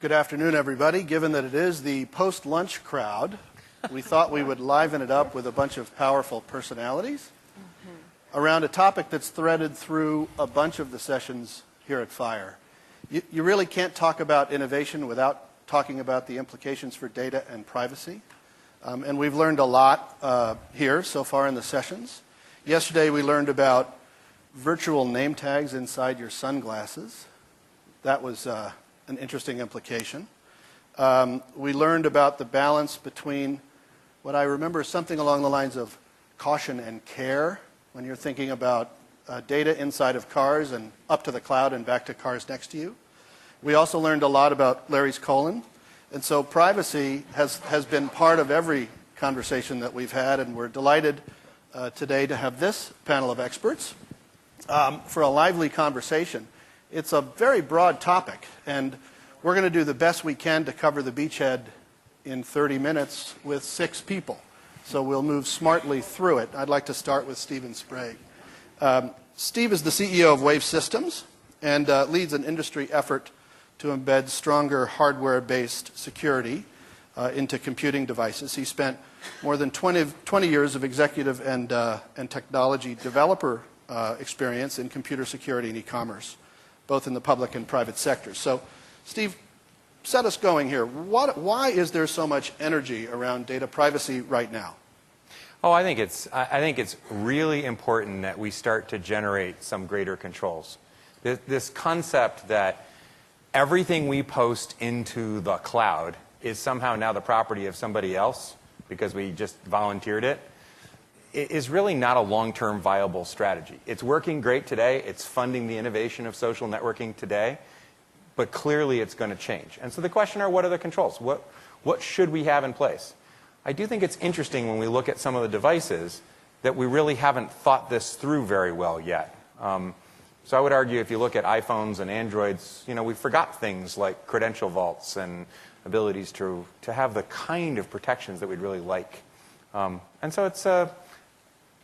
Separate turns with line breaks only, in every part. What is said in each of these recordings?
Good afternoon, everybody. Given that it is the post-lunch crowd, we thought we would liven it up with a bunch of powerful personalities around a topic that's threaded through a bunch of the sessions here at FiRe. You really can't talk about innovation without talking about the implications for data and privacy. And we've learned a lot here so far in the sessions. Yesterday we learned about virtual name tags inside your sunglasses. That was an interesting implication. We learned about the balance between what I remember something along the lines of caution and care when you're thinking about data inside of cars and up to the cloud and back to cars next to you. We also learned a lot about Larry's colon. And so privacy has been part of every conversation that we've had, and we're delighted today to have this panel of experts for a lively conversation. It's a very broad topic, and we're going to do the best we can to cover the beachhead in 30 minutes with 6 people. So we'll move smartly through it. I'd like to start with Stephen Sprague. Steve is the CEO of Wave Systems and leads an industry effort to embed stronger hardware-based security into computing devices. He spent more than 20 years of executive and technology developer experience in computer security and e-commerce, both in the public and private sectors. So, Steve, set us going here. Why is there so much energy around data privacy right now?
Oh, I think it's really important that we start to generate some greater controls. This concept that everything we post into the cloud is somehow now the property of somebody else because we just volunteered it is really not a long-term viable strategy. It's working great today. It's funding the innovation of social networking today. But clearly it's going to change. And so the question are, what are the controls? What should we have in place? I do think it's interesting when we look at some of the devices that we really haven't thought this through very well yet. So I would argue if you look at iPhones and Androids, we forgot things like credential vaults and abilities to have the kind of protections that we'd really like. And so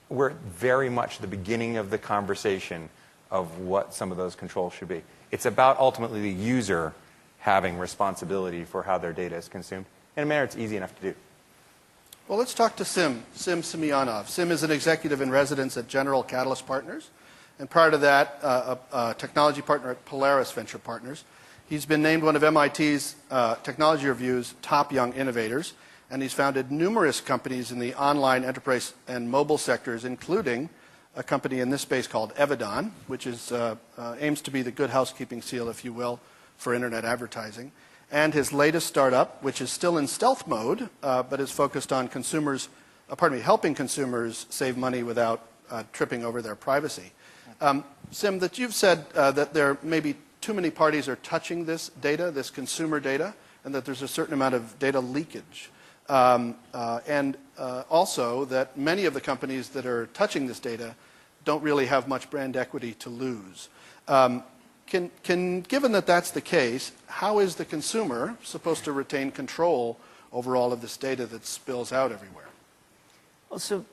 we're very much the beginning of the conversation of what some of those controls should be. It's about ultimately the user having responsibility for how their data is consumed in a manner it's easy enough to do.
Well, let's talk to Sim Simeonov. Sim is an executive in residence at General Catalyst Partners, and prior to that, a technology partner at Polaris Venture Partners. He's been named one of MIT's Technology Review's top young innovators, and he's founded numerous companies in the online, enterprise, and mobile sectors, including a company in this space called Evidon, which is, aims to be the good housekeeping seal, if you will, for internet advertising. And his latest startup, which is still in stealth mode, but is focused on helping consumers save money without tripping over their privacy. Sim, that you've said that there may be too many parties are touching this data, this consumer data, and that there's a certain amount of data leakage. And also that many of the companies that are touching this data don't really have much brand equity to lose. Given that that's the case, how is the consumer supposed to retain control over all of this data that spills out everywhere?
Well, so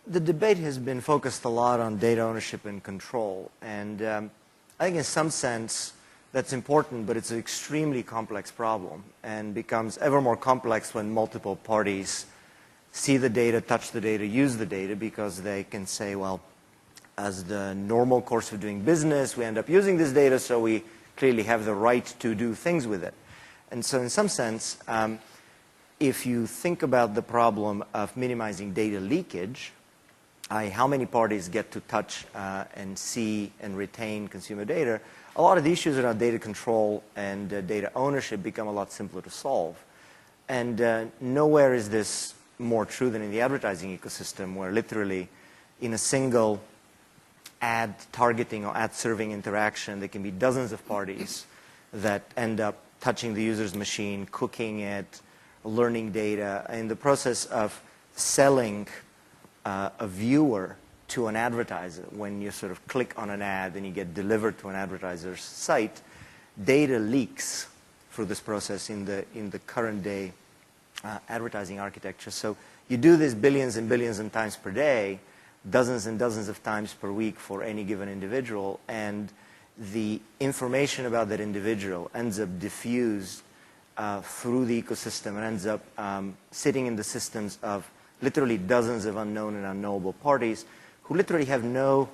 the debate has been focused a lot on data ownership and control. And I think in some sense that's important, but it's an extremely complex problem and becomes ever more complex when multiple parties see the data, touch the data, use the data, because they can say, well, as the normal course of doing business, we end up using this data, so we clearly have the right to do things with it. And so in some sense, if you think about the problem of minimizing data leakage, how many parties get to touch and see and retain consumer data, a lot of the issues around data control and data ownership become a lot simpler to solve. And nowhere is this more true than in the advertising ecosystem, where literally in a single ad targeting or ad serving interaction, there can be dozens of parties that end up touching the user's machine, cooking it, learning data. In the process of selling a viewer to an advertiser, when you sort of click on an ad and you get delivered to an advertiser's site, data leaks through this process in the current day advertising architecture. So you do this billions and billions of times per day, dozens and dozens of times per week for any given individual, and the information about that individual ends up diffused through the ecosystem and ends up sitting in the systems of literally dozens of unknown and unknowable parties who literally have no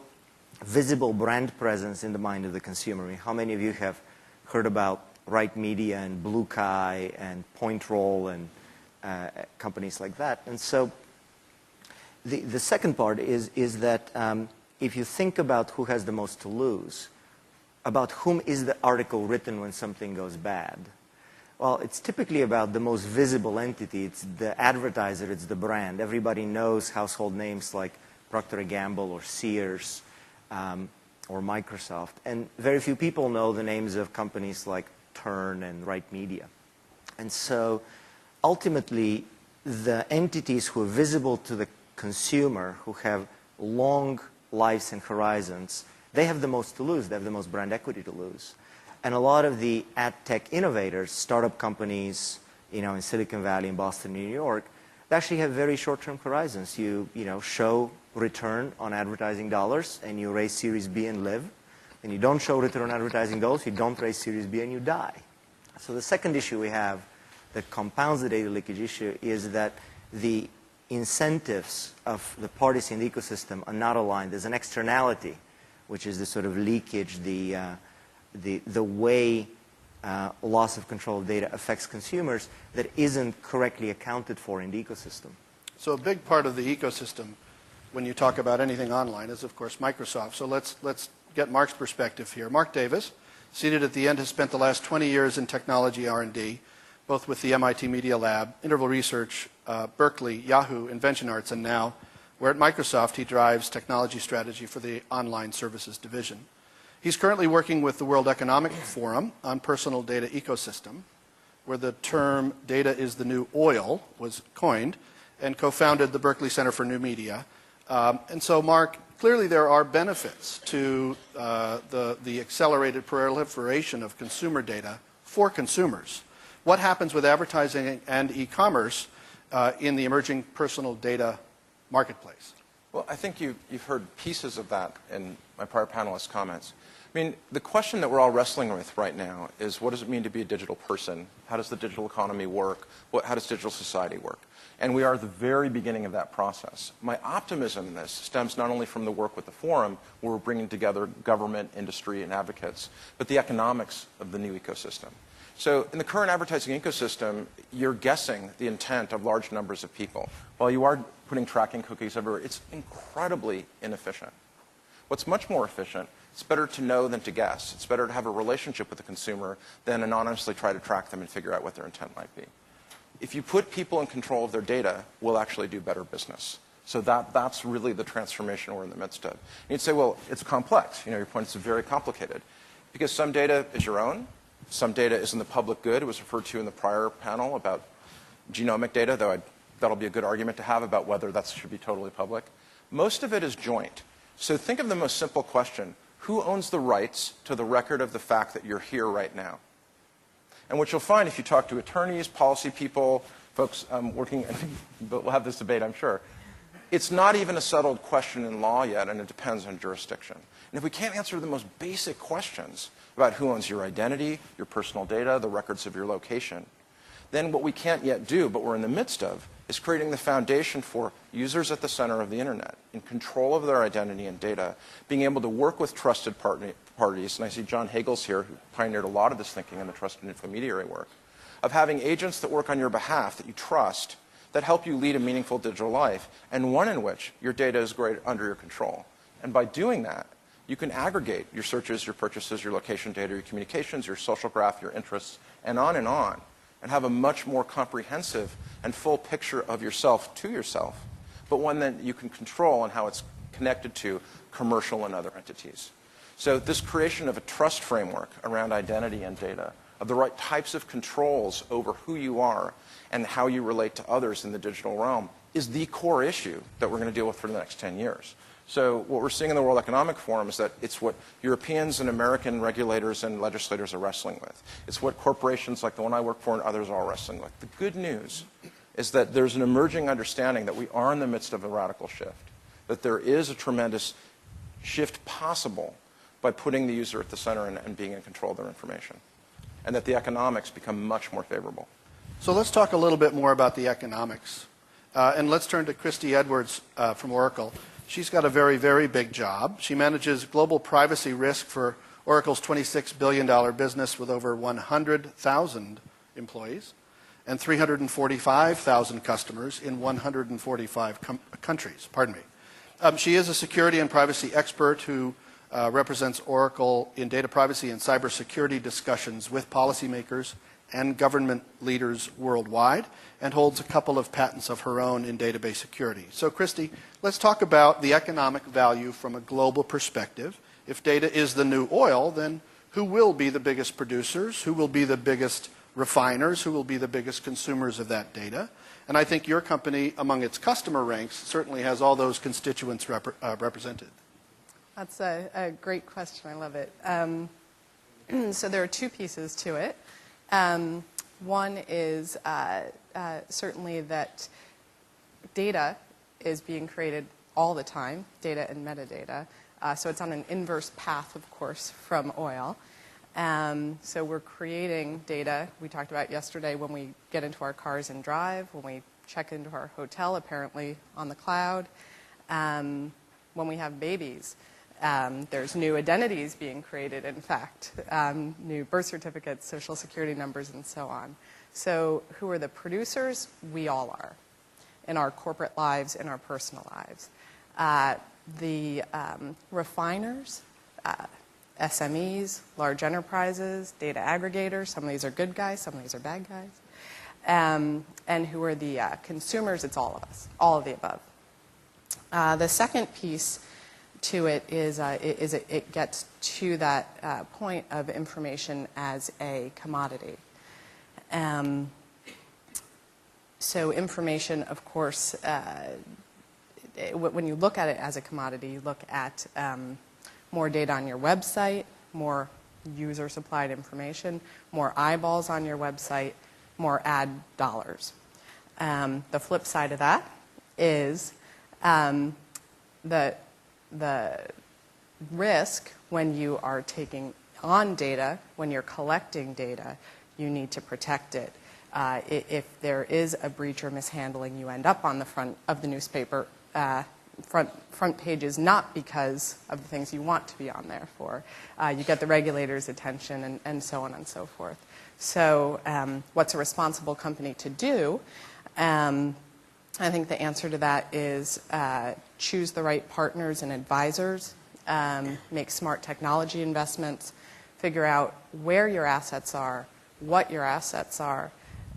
visible brand presence in the mind of the consumer. I mean, how many of you have heard about Right Media and Blue Kai and Pointroll and companies like that? And so the second part is that if you think about who has the most to lose, about whom is the article written when something goes bad, well, it's typically about the most visible entity. It's the advertiser, it's the brand. Everybody knows household names like Procter & Gamble or Sears or Microsoft. And very few people know the names of companies like Turn and Right Media. And so ultimately, the entities who are visible to the consumer, who have long lives and horizons, they have the most to lose. They have the most brand equity to lose. And a lot of the ad tech innovators, startup companies, in Silicon Valley, in Boston, New York, they actually have very short-term horizons. You show return on advertising dollars, and you raise Series B and live. And you don't show return on advertising dollars, you don't raise Series B, and you die. So the second issue we have that compounds the data leakage issue is that the incentives of the parties in the ecosystem are not aligned. There's an externality, which is the sort of leakage, the way loss of control of data affects consumers that isn't correctly accounted for in the ecosystem.
So a big part of the ecosystem when you talk about anything online is, of course, Microsoft. So let's get Mark's perspective here. Mark Davis, seated at the end, has spent the last 20 years in technology R&D, both with the MIT Media Lab, Interval Research, Berkeley, Yahoo, Invention Arts, and now, where at Microsoft he drives technology strategy for the online services division. He's currently working with the World Economic Forum on personal data ecosystem, where the term data is the new oil was coined, and co-founded the Berkeley Center for New Media. And so, Mark, clearly there are benefits to the accelerated proliferation of consumer data for consumers. What happens with advertising and e-commerce in the emerging personal data marketplace?
Well, I think you've heard pieces of that in my prior panelists' comments. I mean, the question that we're all wrestling with right now is, what does it mean to be a digital person? How does the digital economy work? How does digital society work? And we are at the very beginning of that process. My optimism in this stems not only from the work with the forum, where we're bringing together government, industry, and advocates, but the economics of the new ecosystem. So in the current advertising ecosystem, you're guessing the intent of large numbers of people. While you are putting tracking cookies everywhere, it's incredibly inefficient. What's much more efficient, it's better to know than to guess. It's better to have a relationship with the consumer than anonymously try to track them and figure out what their intent might be. If you put people in control of their data, we'll actually do better business. So that's really the transformation we're in the midst of. And you'd say, well, it's complex. Your point is very complicated. Because some data is your own. Some data is in the public good. It was referred to in the prior panel about genomic data, though that'll be a good argument to have about whether that should be totally public. Most of it is joint. So think of the most simple question. Who owns the rights to the record of the fact that you're here right now? And what you'll find if you talk to attorneys, policy people, folks working, but we'll have this debate, I'm sure, it's not even a settled question in law yet, and it depends on jurisdiction. And if we can't answer the most basic questions about who owns your identity, your personal data, the records of your location, then what we can't yet do, but we're in the midst of, is creating the foundation for users at the center of the internet, in control of their identity and data, being able to work with trusted parties, and I see John Hagel's here, who pioneered a lot of this thinking in the trusted intermediary work, of having agents that work on your behalf that you trust, that help you lead a meaningful digital life, and one in which your data is under your control. And by doing that, you can aggregate your searches, your purchases, your location data, your communications, your social graph, your interests, and have a much more comprehensive and full picture of yourself to yourself, but one that you can control and how it's connected to commercial and other entities. So this creation of a trust framework around identity and data, of the right types of controls over who you are and how you relate to others in the digital realm, is the core issue that we're going to deal with for the next 10 years. So what we're seeing in the World Economic Forum is that it's what Europeans and American regulators and legislators are wrestling with. It's what corporations like the one I work for and others are wrestling with. The good news is that there's an emerging understanding that we are in the midst of a radical shift, that there is a tremendous shift possible by putting the user at the center and being in control of their information. and that the economics become much more favorable.
So let's talk a little bit more about the economics. And let's turn to Christy Edwards from Oracle. She's got a very, very big job. She manages global privacy risk for Oracle's $26 billion business with over 100,000 employees and 345,000 customers in 145 countries. Pardon me. She is a security and privacy expert who represents Oracle in data privacy and cybersecurity discussions with policymakers and government leaders worldwide, and holds a couple of patents of her own in database security. So, Christy, let's talk about the economic value from a global perspective. If data is the new oil, then who will be the biggest producers? Who will be the biggest refiners? Who will be the biggest consumers of that data? And I think your company, among its customer ranks, certainly has all those constituents represented.
That's a great question. I love it. So there are two pieces to it. One is certainly that data is being created all the time, data and metadata. So it's on an inverse path, of course, from oil. So we're creating data. We talked about yesterday when we get into our cars and drive, when we check into our hotel, apparently on the cloud, when we have babies. There's new identities being created, in fact, new birth certificates, social security numbers, and so on. So who are the producers? We all are, in our corporate lives, in our personal lives. The refiners, SMEs, large enterprises, data aggregators, some of these are good guys, some of these are bad guys. And who are the consumers? It's all of us, all of the above. The second piece to it is it gets to that point of information as a commodity. So information, of course, when you look at it as a commodity, you look at more data on your website, more user-supplied information, more eyeballs on your website, more ad dollars. The flip side of that is the risk when you are taking on data, when you're collecting data, you need to protect it. If there is a breach or mishandling, you end up on the front of the newspaper, front pages, not because of the things you want to be on there for. You get the regulator's attention and so on and so forth. So what's a responsible company to do? I think the answer to that is choose the right partners and advisors, make smart technology investments, figure out where your assets are, what your assets are,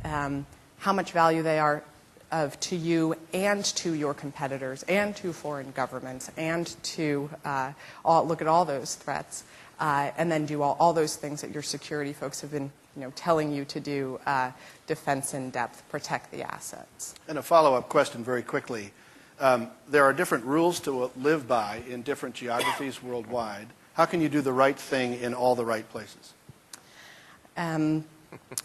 how much value they are to you and to your competitors and to foreign governments and to look at all those threats and then do all those things that your security folks have been telling you to do, defense in depth, protect the assets.
And a follow-up question very quickly. There are different rules to live by in different geographies worldwide. How can you do the right thing in all the right places?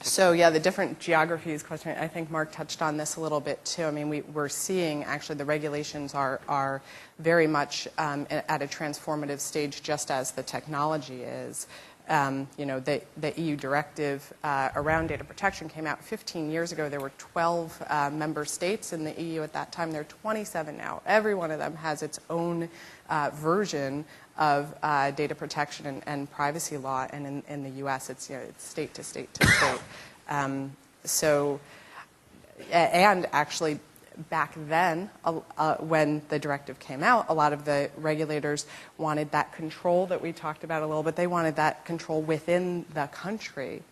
So yeah, the different geographies question, I think Mark touched on this a little bit too. I mean, we're seeing actually the regulations are very much at a transformative stage just as the technology is. The EU directive around data protection came out 15 years ago. There were 12 member states in the EU at that time. There are 27 now. Every one of them has its own version of data protection and privacy law, and in the U.S. it's state to state to state. And actually, back then, when the directive came out, a lot of the regulators wanted that control that we talked about a little bit. They wanted that control within the country.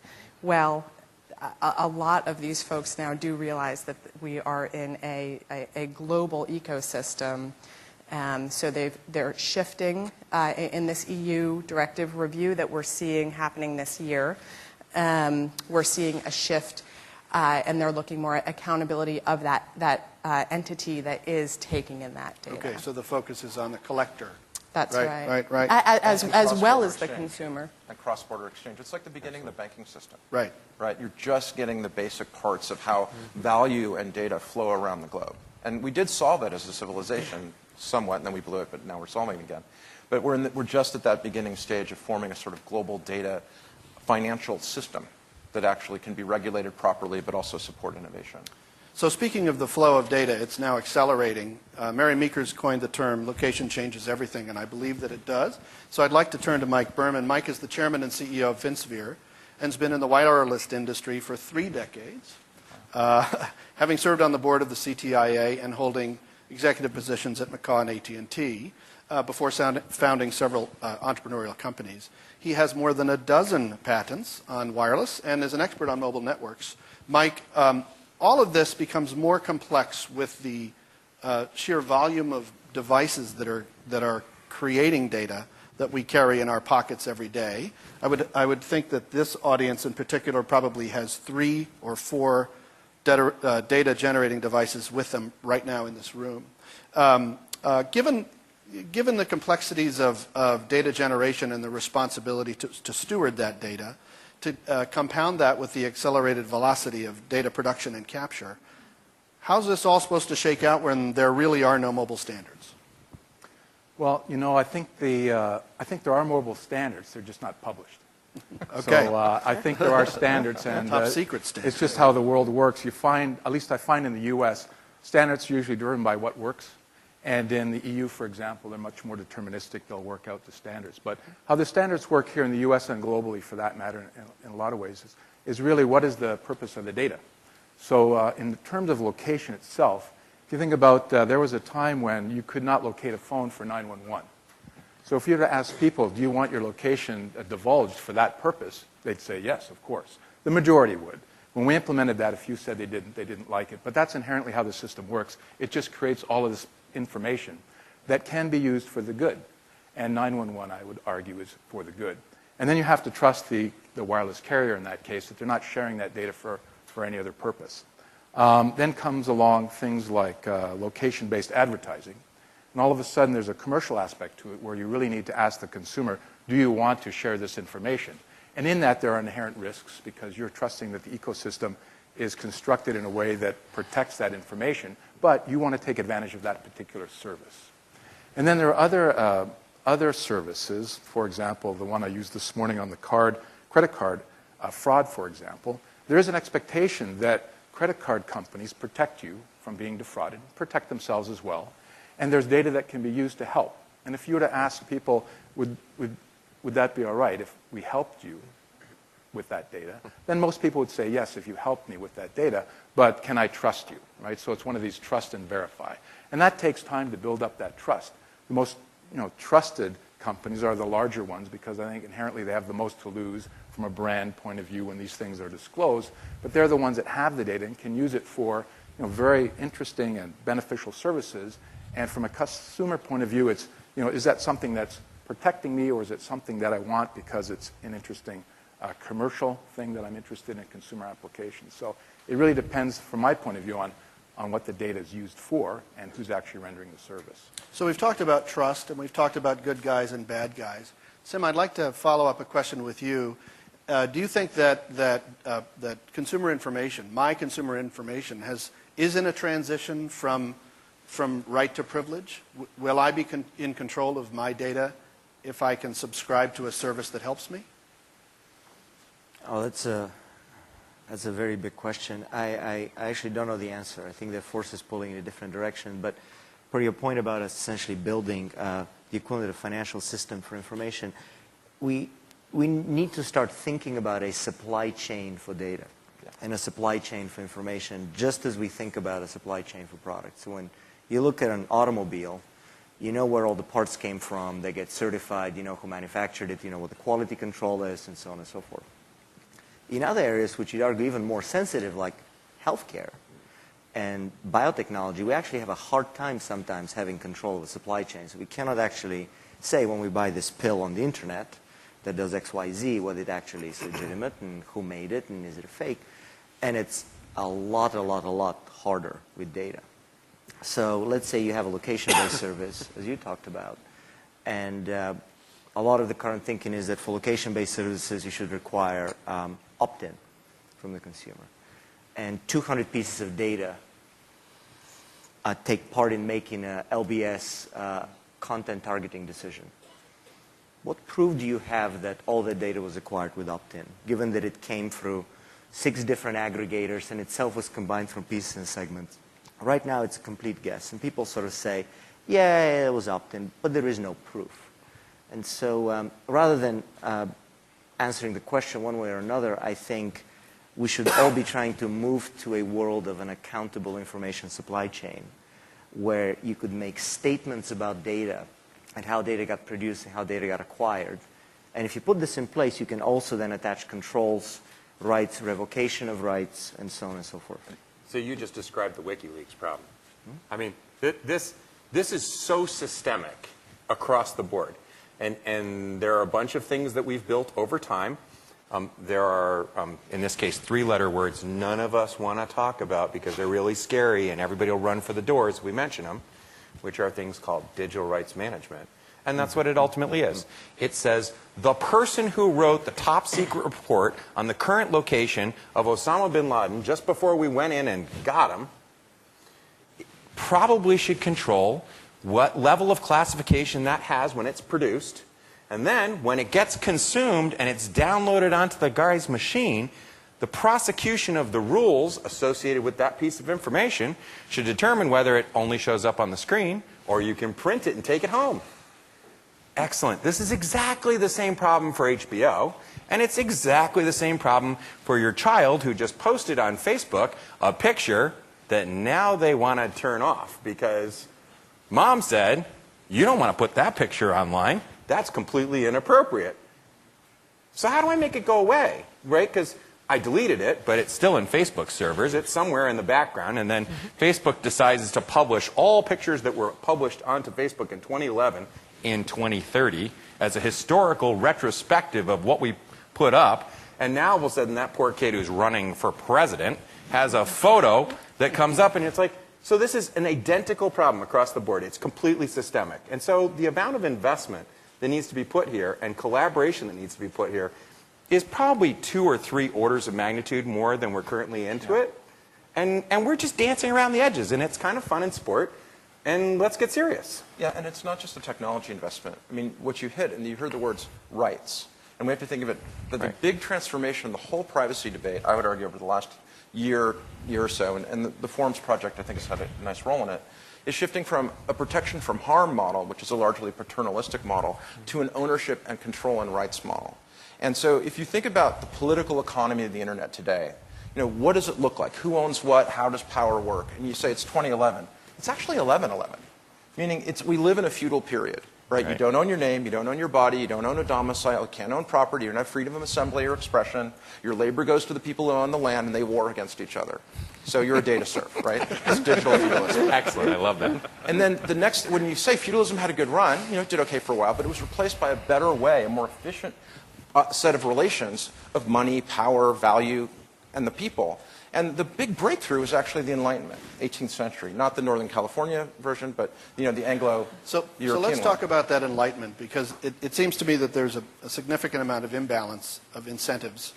Well, a lot of these folks now do realize that we are in a global ecosystem. So they're shifting in this EU directive review that we're seeing happening this year. We're seeing a shift, and they're looking more at accountability of that entity that is taking in that data.
Okay, so the focus is on the collector.
That's right.
Right.
As well as the consumer.
And cross-border exchange. It's like the beginning of the banking system.
Right.
Right. You're just getting the basic parts of how value and data flow around the globe. And we did solve that as a civilization somewhat, and then we blew it, but now we're solving it again. But we're just at that beginning stage of forming a sort of global data financial system. that actually can be regulated properly but also support innovation.
So speaking of the flow of data, it's now accelerating. Mary Meeker's coined the term location changes everything, and I believe that it does. So I'd like to turn to Mike Buhrmann. Mike is the chairman and CEO of Finsphere and has been in the wireless industry for 3 decades, having served on the board of the CTIA and holding executive positions at McCaw and AT&T before founding several entrepreneurial companies. He has more than a dozen patents on wireless and is an expert on mobile networks. Mike, all of this becomes more complex with the sheer volume of devices that are creating data that we carry in our pockets every day. I would think that this audience in particular probably has 3 or 4 data generating devices with them right now in this room. Given the complexities of data generation and the responsibility to steward that data, to compound that with the accelerated velocity of data production and capture, how's this all supposed to shake out when there really are no mobile standards?
Well, you know, I think there are mobile standards. They're just not published.
Okay.
So I think there are standards, and
top secret standards.
It's just how the world works. You find, at least I find in the U.S., standards are usually driven by what works. And in the EU, for example, they're much more deterministic. They'll work out the standards. But how the standards work here in the U.S. and globally, for that matter, in a lot of ways, is really what is the purpose of the data. So in terms of location itself, if you think about, there was a time when you could not locate a phone for 911. So if you were to ask people, do you want your location divulged for that purpose, they'd say yes, of course. The majority would. When we implemented that, a few said they didn't like it. But that's inherently how the system works. It just creates all of this information that can be used for the good. And 911, I would argue, is for the good. And then you have to trust the wireless carrier in that case, that they're not sharing that data for any other purpose. Then comes along things like location-based advertising. And all of a sudden, there's a commercial aspect to it where you really need to ask the consumer, do you want to share this information? And in that, there are inherent risks because you're trusting that the ecosystem is constructed in a way that protects that information, but you want to take advantage of that particular service. And then there are other services, for example, the one I used this morning on the credit card fraud, for example. There is an expectation that credit card companies protect you from being defrauded, protect themselves as well, and there's data that can be used to help. And if you were to ask people, would that be all right if we helped you with that data, then most people would say, yes, if you help me with that data, but can I trust you, right? So it's one of these trust and verify. And that takes time to build up that trust. The most trusted companies are the larger ones because I think inherently they have the most to lose from a brand point of view when these things are disclosed, but they're the ones that have the data and can use it for very interesting and beneficial services. And from a consumer point of view, it's, is that something that's protecting me, or is it something that I want because it's an interesting commercial thing that I'm interested in consumer applications? So it really depends, from my point of view, on what the data is used for and who's actually rendering the service.
So we've talked about trust, and we've talked about good guys and bad guys. Sim, I'd like to follow up a question with you. Do you think that consumer information, my consumer information, is in a transition from right to privilege? Will I be in control of my data if I can subscribe to a service that helps me?
Oh, that's a very big question. I actually don't know the answer. I think the force is pulling in a different direction. But for your point about us essentially building the equivalent of financial system for information, we need to start thinking about a supply chain for data and a supply chain for information, just as we think about a supply chain for products. So when you look at an automobile, you know where all the parts came from, they get certified, you know who manufactured it, you know what the quality control is, and so on and so forth. In other areas which you'd argue even more sensitive, like healthcare and biotechnology, we actually have a hard time sometimes having control of the supply chain. So we cannot actually say when we buy this pill on the internet that does X, Y, Z, whether it actually is legitimate and who made it and is it a fake. And it's a lot harder with data. So let's say you have a location-based service, as you talked about, and a lot of the current thinking is that for location-based services, you should require opt-in from the consumer. And 200 pieces of data take part in making a LBS content targeting decision. What proof do you have that all the data was acquired with opt-in, given that it came through 6 different aggregators and itself was combined from pieces and segments. Right now it's a complete guess, and people sort of say, yeah, it was opt-in, but there is no proof. And so rather than answering the question one way or another, I think we should all be trying to move to a world of an accountable information supply chain where you could make statements about data and how data got produced and how data got acquired. And if you put this in place, you can also then attach controls, rights, revocation of rights, and so on and so forth.
So you just described the WikiLeaks problem. I mean, this is so systemic across the board. And there are a bunch of things that we've built over time. There are, in this case, 3-letter words none of us want to talk about because they're really scary and everybody will run for the doors if we mention them, which are things called digital rights management. And that's what it ultimately is. It says the person who wrote the top secret report on the current location of Osama bin Laden just before we went in and got him probably should control what level of classification that has when it's produced. And then when it gets consumed and it's downloaded onto the guy's machine, the prosecution of the rules associated with that piece of information should determine whether it only shows up on the screen or you can print it and take it home. Excellent. This is exactly the same problem for HBO, and it's exactly the same problem for your child who just posted on Facebook a picture that now they want to turn off because mom said, you don't want to put that picture online. That's completely inappropriate. So how do I make it go away, right? Because I deleted it, but it's still in Facebook servers. It's somewhere in the background, and then Facebook decides to publish all pictures that were published onto Facebook in 2011 in 2030 as a historical retrospective of what we put up. And now all of a sudden that poor kid who's running for president has a photo that comes up, and it's like, so this is an identical problem across the board. It's completely systemic. And so the amount of investment that needs to be put here and collaboration that needs to be put here is probably 2 or 3 orders of magnitude more than we're currently into it. And we're just dancing around the edges, and it's kind of fun and sport. And let's get serious.
Yeah, and it's not just a technology investment. I mean, what you hit, and you heard the words rights. And we have to think of it, that the big transformation in the whole privacy debate, I would argue over the last year or so, and the Forms project I think has had a nice role in it, is shifting from a protection from harm model, which is a largely paternalistic model, to an ownership and control and rights model. And so if you think about the political economy of the internet today, you know, what does it look like? Who owns what? How does power work? And you say it's 2011. It's actually 1111, meaning we live in a feudal period, right? You don't own your name, you don't own your body, you don't own a domicile, you can't own property, you don't have freedom of assembly or expression. Your labor goes to the people who own the land, and they war against each other. So you're a data serf, right? It's digital feudalism.
Excellent. I love that.
And then the next, when you say feudalism had a good run, you know, it did okay for a while, but it was replaced by a better way, a more efficient set of relations of money, power, value, and the people. And the big breakthrough was actually the Enlightenment, 18th century, not the Northern California version, but the Anglo-European
So let's talk about that Enlightenment, because it seems to me that there's a significant amount of imbalance of incentives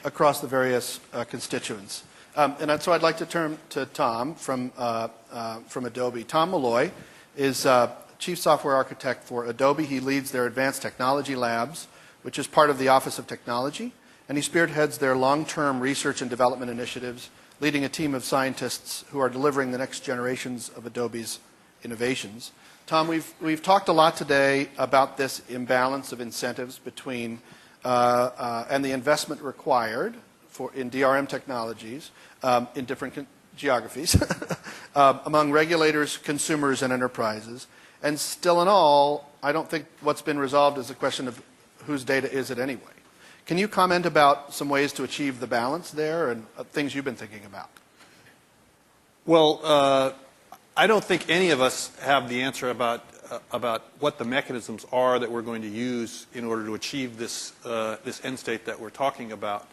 across the various constituents. And so I'd like to turn to Tom from Adobe. Tom Malloy is Chief Software Architect for Adobe. He leads their Advanced Technology Labs, which is part of the Office of Technology. And he spearheads their long-term research and development initiatives, leading a team of scientists who are delivering the next generations of Adobe's innovations. Tom, we've talked a lot today about this imbalance of incentives between and the investment required in DRM technologies in different geographies among regulators, consumers, and enterprises. And still in all, I don't think what's been resolved is the question of whose data is it anyway. Can you comment about some ways to achieve the balance there and things you've been thinking about?
Well, I don't think any of us have the answer about what the mechanisms are that we're going to use in order to achieve this this end state that we're talking about.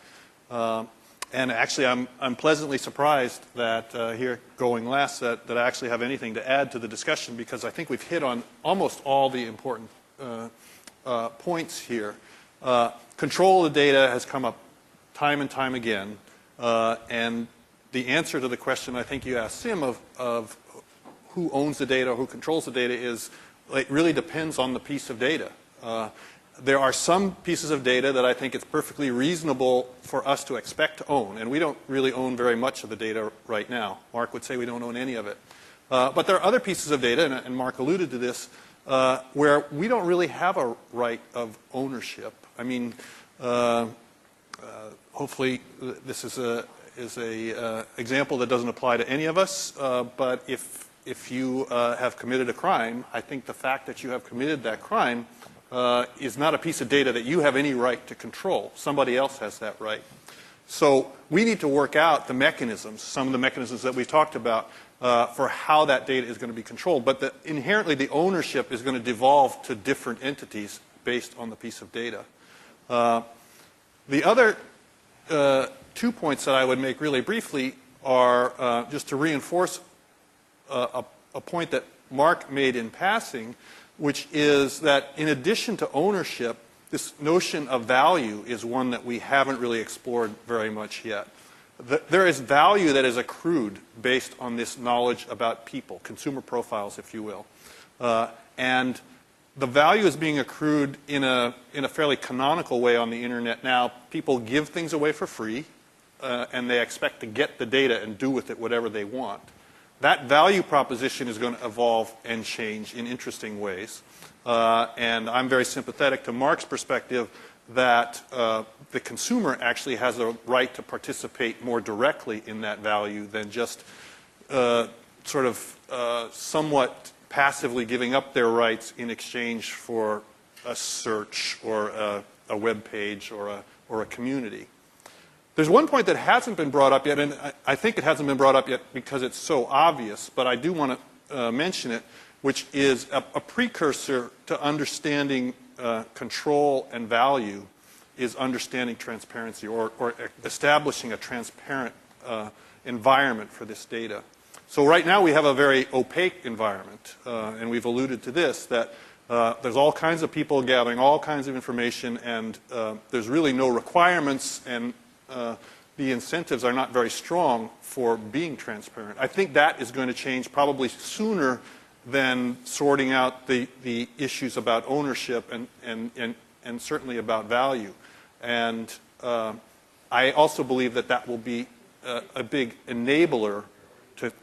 And actually, I'm pleasantly surprised that here going last that I actually have anything to add to the discussion, because I think we've hit on almost all the important points here. Control of the data has come up time and time again, and the answer to the question I think you asked Sim of who owns the data, who controls the data, is it really depends on the piece of data. There are some pieces of data that I think it's perfectly reasonable for us to expect to own, and we don't really own very much of the data right now. Mark would say we don't own any of it. But there are other pieces of data, and Mark alluded to this, where we don't really have a right of ownership. I mean, hopefully this is a example that doesn't apply to any of us, but if you have committed a crime, I think the fact that you have committed that crime is not a piece of data that you have any right to control. Somebody else has that right. So we need to work out the mechanisms, some of the mechanisms that we talked about, for how that data is going to be controlled. But inherently, the ownership is going to devolve to different entities based on the piece of data. The other 2 points that I would make really briefly are just to reinforce a point that Mark made in passing, which is that in addition to ownership, this notion of value is one that we haven't really explored very much yet. There is value that is accrued based on this knowledge about people, consumer profiles, if you will. And the value is being accrued in a fairly canonical way on the internet now. People give things away for free, and they expect to get the data and do with it whatever they want. That value proposition is going to evolve and change in interesting ways. And I'm very sympathetic to Mark's perspective that the consumer actually has a right to participate more directly in that value than just somewhat passively giving up their rights in exchange for a search or a web page or a community. There's one point that hasn't been brought up yet, and I think it hasn't been brought up yet because it's so obvious, but I do want to mention it, which is a precursor to understanding control and value is understanding transparency or establishing a transparent environment for this data. So right now we have a very opaque environment, and we've alluded to this, that there's all kinds of people gathering all kinds of information, and there's really no requirements, and the incentives are not very strong for being transparent. I think that is going to change probably sooner than sorting out the issues about ownership and certainly about value. And I also believe that will be a big enabler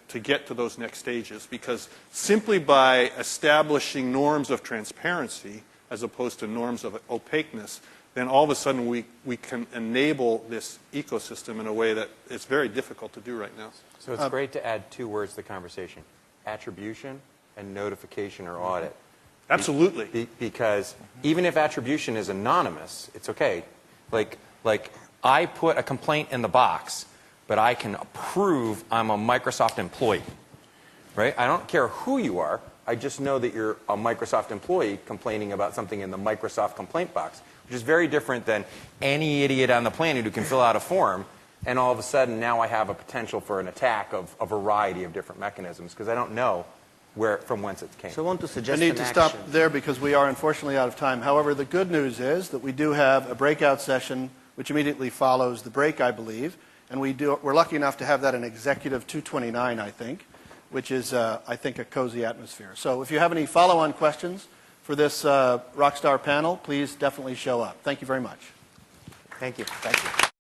to get to those next stages, because simply by establishing norms of transparency as opposed to norms of opaqueness, then all of a sudden we can enable this ecosystem in a way that it's very difficult to do right now.
So it's great to add 2 words to the conversation: attribution and notification or audit.
Absolutely.
Because even if attribution is anonymous, it's okay. Like I put a complaint in the box, but I can prove I'm a Microsoft employee, right? I don't care who you are. I just know that you're a Microsoft employee complaining about something in the Microsoft complaint box, which is very different than any idiot on the planet who can fill out a form, and all of a sudden now I have a potential for an attack of a variety of different mechanisms because I don't know from whence it came.
So I want to suggest
I need to stop there because we are unfortunately out of time. However, the good news is that we do have a breakout session which immediately follows the break, I believe, and we're lucky enough to have that in Executive 229, I think, which is, I think, a cozy atmosphere. So if you have any follow-on questions for this Rockstar panel, please definitely show up. Thank you very much.
Thank you.
Thank you.